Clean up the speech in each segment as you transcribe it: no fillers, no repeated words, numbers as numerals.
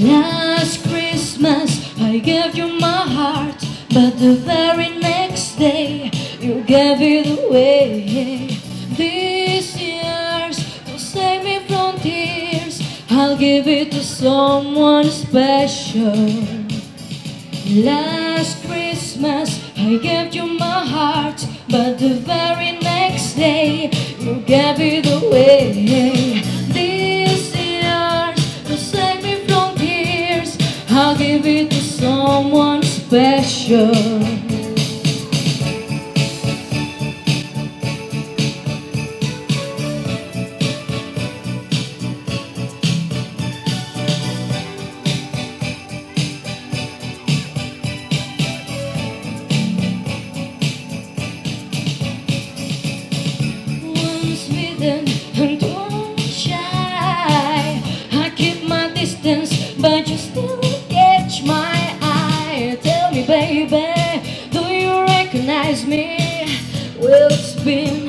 Last Christmas I gave you my heart, but the very next day you gave it away. This year's to save me from tears, I'll give it to someone special. Last Christmas I gave you my heart, but the very next day you gave it away. This year's to save me from tears, I'll give it to someone special. And don't shy, I keep my distance, but you still catch my eye. Tell me, baby, do you recognize me? Well, it's been,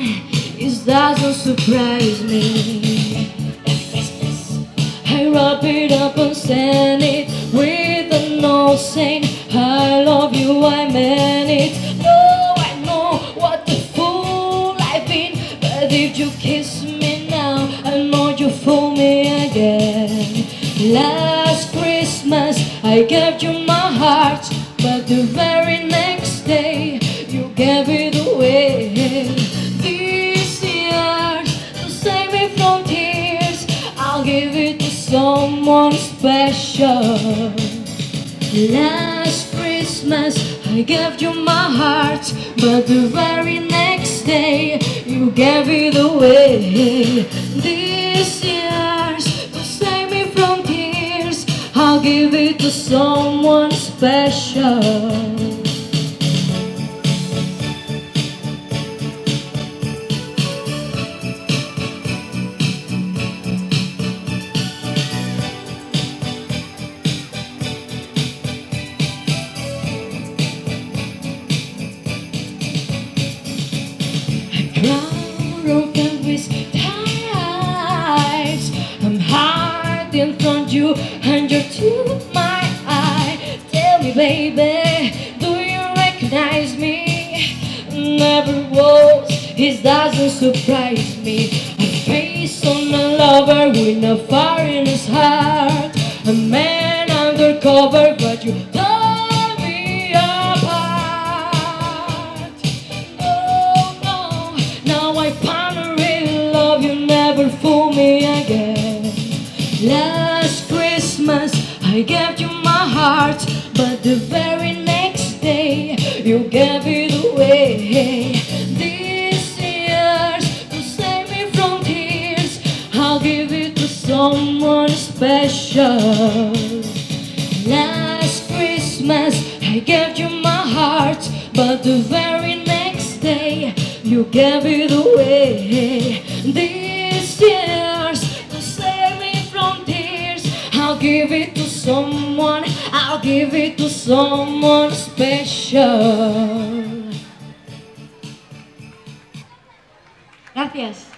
it doesn't surprise me. At Christmas, I wrap it up and send it with a note saying, I love you, I meant it. No, I know what a fool I've been, but if you kiss me now, I know you fool me again. Last Christmas I gave you my heart, but the very next day you gave it away. This year, to save me from tears, I'll give it to someone special. Last Christmas I gave you my heart, but the very next day you gave it away. This year's to save me from tears, I'll give it to someone special. Broken with ties, I'm hiding from you and you're to my eye. Tell me, baby, do you recognize me? Never was, it doesn't surprise me. A face on a lover with a fire in his heart, a man undercover, but you tore me apart. Now I finally love you, never fool me again. Last Christmas I gave you my heart, but the very next day you gave it away. This year's to save me from tears, I'll give it to someone special. Last Christmas I gave you my heart, but the very next day you gave it away. This year's to save me from tears, I'll give it to someone, I'll give it to someone special. Gracias.